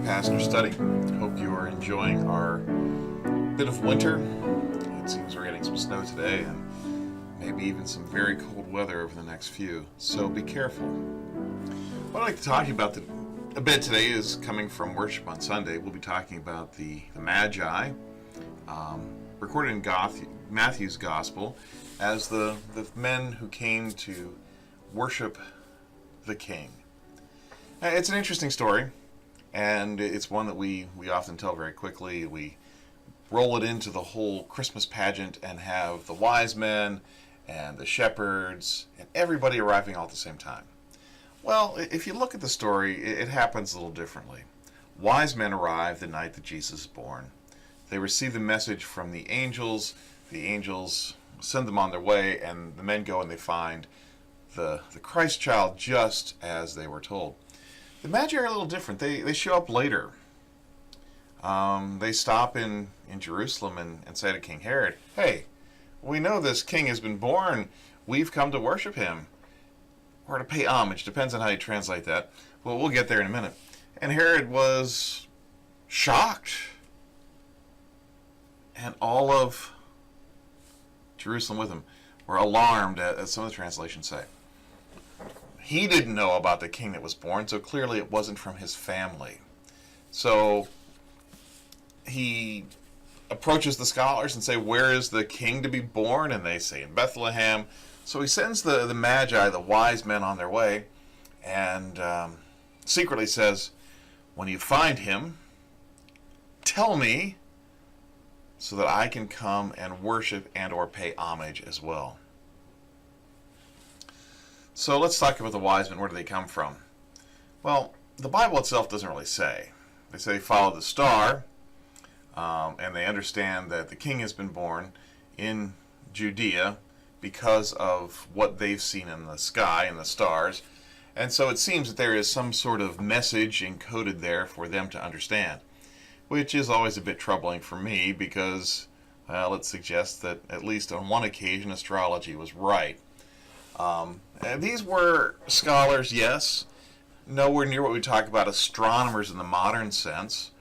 Pastor Study. Hope you are enjoying our bit of winter. It seems we're getting some snow today and maybe even some very cold weather over the next few, so be careful. What I'd like to talk to you about a bit today is coming from worship on Sunday. We'll be talking about the Magi, recorded in Matthew's Gospel as the men who came to worship the King. It's an interesting story, and it's one that we often tell very quickly. We roll it into the whole Christmas pageant and have the wise men and the shepherds and everybody arriving all at the same time. Well, if you look at the story, it happens a little differently. Wise men arrive the night that Jesus is born. They receive the message from the angels. The angels send them on their way, and the men go and they find the Christ child just as they were told. The Magi are a little different. They show up later. They stop in Jerusalem and say to King Herod, "Hey, we know this king has been born. We've come to worship him." Or to pay homage. Depends on how you translate that. Well, we'll get there in a minute. And Herod was shocked. And all of Jerusalem with him were alarmed, as some of the translations say. He didn't know about the king that was born, so clearly it wasn't from his family. So he approaches the scholars and say, "Where is the king to be born?" And they say, "In Bethlehem." So he sends the Magi, the wise men, on their way, and secretly says, "When you find him, tell me so that I can come and worship and or pay homage as well." So let's talk about the wise men. Where do they come from? Well, the Bible itself doesn't really say. They say they follow the star, and they understand that the king has been born in Judea because of what they've seen in the sky and the stars. And so it seems that there is some sort of message encoded there for them to understand, which is always a bit troubling for me because, well, it suggests that at least on one occasion astrology was right. These were scholars, yes, nowhere near what we talk about astronomers in the modern sense.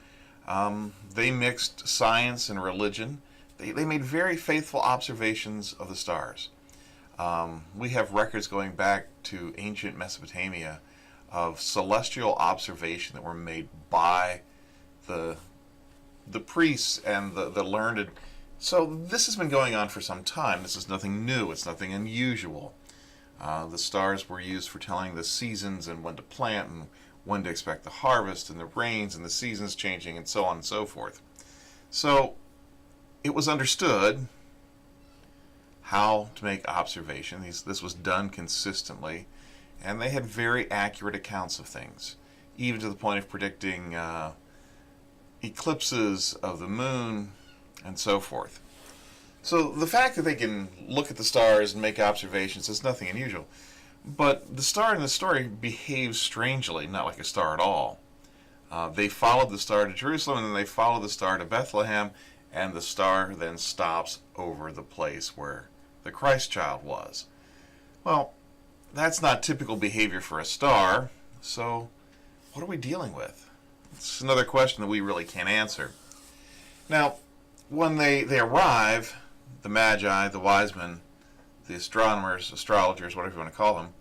They mixed science and religion. They made very faithful observations of the stars. We have records going back to ancient Mesopotamia of celestial observation that were made by the priests and the learned. So this has been going on for some time. This is nothing new. It's nothing unusual. The stars were used for telling the seasons and when to plant and when to expect the harvest and the rains and the seasons changing and so on and so forth. So it was understood how to make observations. This was done consistently, and they had very accurate accounts of things, even to the point of predicting eclipses of the moon and so forth. So the fact that they can look at the stars and make observations is nothing unusual. But the star in the story behaves strangely, not like a star at all. They followed the star to Jerusalem, and then they followed the star to Bethlehem, and the star then stops over the place where the Christ child was. Well, that's not typical behavior for a star, so what are we dealing with? It's another question that we really can't answer. Now, when they arrive, the Magi, the wise men, the astronomers, astrologers, whatever you want to call them,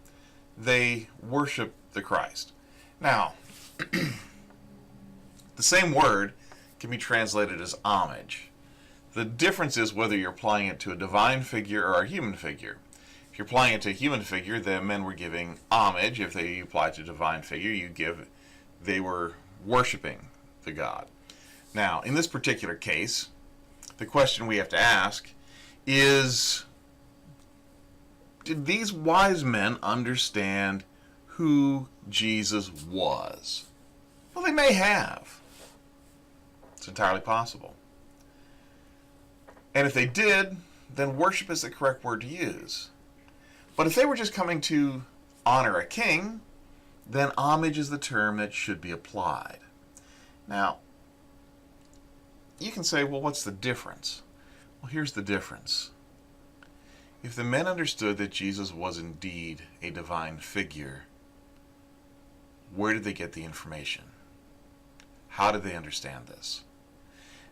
they worship the Christ. Now, the same word can be translated as homage. The difference is whether you're applying it to a divine figure or a human figure. If you're applying it to a human figure, the men were giving homage. If they apply to a divine figure, they were worshiping the God. Now, in this particular case, the question we have to ask is, did these wise men understand who Jesus was? Well, they may have. It's entirely possible. And if they did, then worship is the correct word to use. But if they were just coming to honor a king, then homage is the term that should be applied. Now, you can say, well, what's the difference? Well, here's the difference. If the men understood that Jesus was indeed a divine figure, where did they get the information? How did they understand this?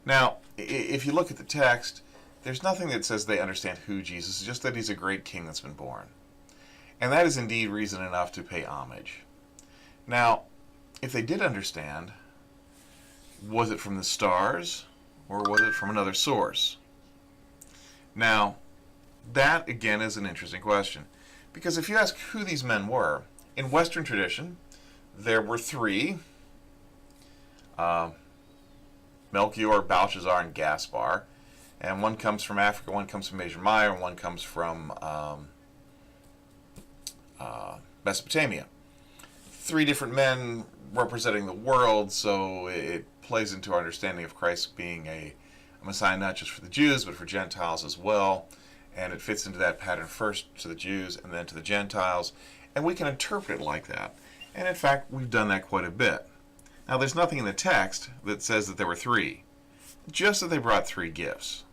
Now, if you look at the text, there's nothing that says they understand who Jesus is, just that he's a great king that's been born. And that is indeed reason enough to pay homage. Now, if they did understand, was it from the stars or was it from another source? Now, that again is an interesting question. Because if you ask who these men were, in Western tradition, there were three, Melchior, Belshazzar, and Gaspar. And one comes from Africa, one comes from Asia Minor, and one comes from Mesopotamia. Three different men representing the world, so it plays into our understanding of Christ being a Messiah not just for the Jews, but for Gentiles as well. And it fits into that pattern, first to the Jews and then to the Gentiles. And we can interpret it like that. And in fact, we've done that quite a bit. Now, there's nothing in the text that says that there were three, just that they brought three gifts.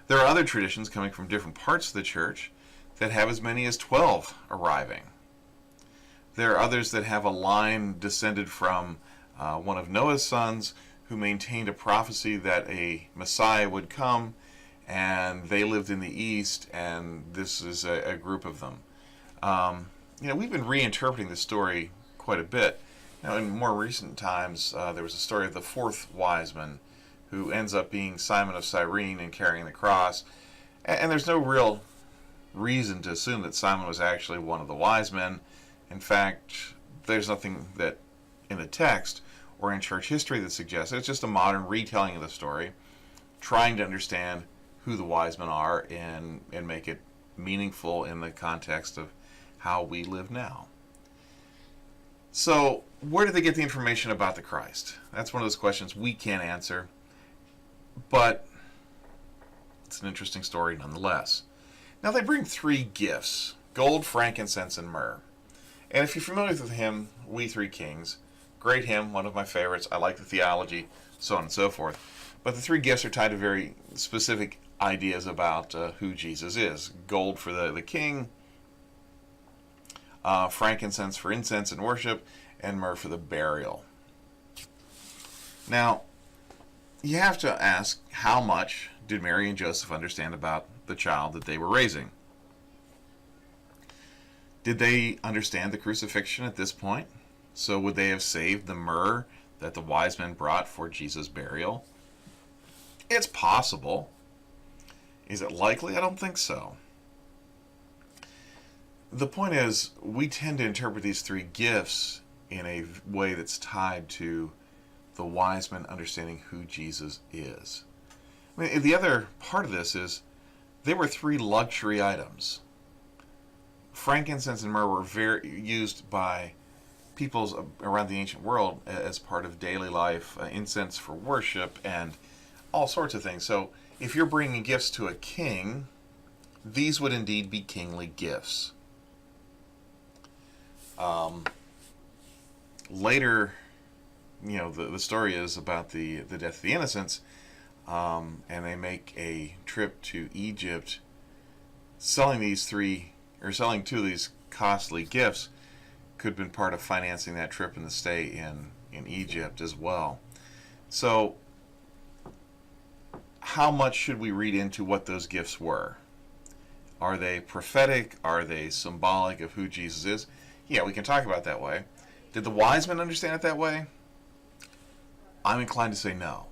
There are other traditions coming from different parts of the church that have as many as 12 arriving. There are others that have a line descended from one of Noah's sons who maintained a prophecy that a Messiah would come, and they lived in the East, and this is a group of them. We've been reinterpreting the story quite a bit. Now, in more recent times, there was a story of the fourth wise man who ends up being Simon of Cyrene and carrying the cross. And there's no real reason to assume that Simon was actually one of the wise men. In fact, there's nothing that in the text or in church history that suggests it. It's just a modern retelling of the story, trying to understand who the wise men are and make it meaningful in the context of how we live now. So, where did they get the information about the Christ? That's one of those questions we can't answer, but it's an interesting story nonetheless. Now, they bring three gifts: gold, frankincense, and myrrh. And if you're familiar with the hymn, We Three Kings, great hymn, one of my favorites. I like the theology, so on and so forth. But the three gifts are tied to very specific ideas about who Jesus is. Gold for the king, frankincense for incense and worship, and myrrh for the burial. Now, you have to ask, how much did Mary and Joseph understand about the child that they were raising? Did they understand the crucifixion at this point? So would they have saved the myrrh that the wise men brought for Jesus' burial? It's possible. Is it likely? I don't think so. The point is, we tend to interpret these three gifts in a way that's tied to the wise men understanding who Jesus is. I mean, the other part of this is, they were three luxury items. Frankincense and myrrh were very used by peoples around the ancient world as part of daily life, incense for worship, and all sorts of things. So if you're bringing gifts to a king, these would indeed be kingly gifts. Later, the story is about the death of the innocents, and they make a trip to Egypt, selling two of these costly gifts could have been part of financing that trip and the stay in Egypt as well. So, how much should we read into what those gifts were? Are they prophetic? Are they symbolic of who Jesus is? Yeah, we can talk about it that way. Did the wise men understand it that way? I'm inclined to say no.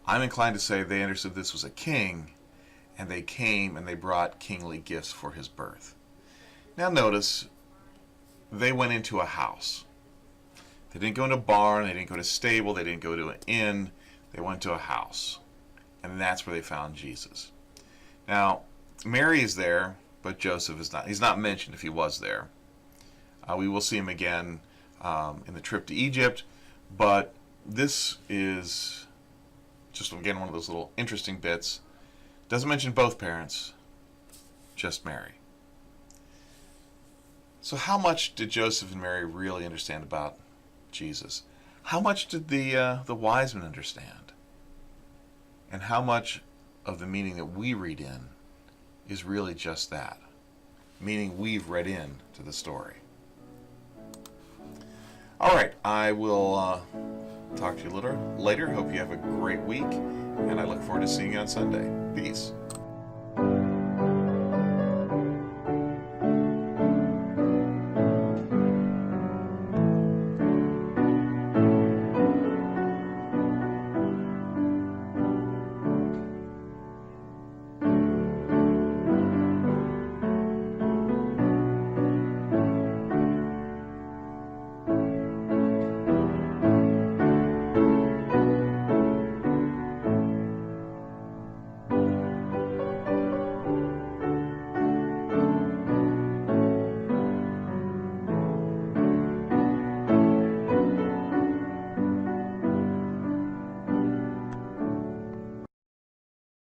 I'm inclined to say they understood this was a king, and they came and they brought kingly gifts for his birth. Now notice, they went into a house. They didn't go into a barn, they didn't go to a stable, they didn't go to an inn. They went to a house. And that's where they found Jesus. Now, Mary is there, but Joseph is not. He's not mentioned if he was there. We will see him again in the trip to Egypt, but this is just, again, one of those little interesting bits. Doesn't mention both parents, just Mary. So how much did Joseph and Mary really understand about Jesus? How much did the wise men understand? And how much of the meaning that we read in is really just that? Meaning we've read in to the story. All right, I will talk to you later. Hope you have a great week, and I look forward to seeing you on Sunday. Peace.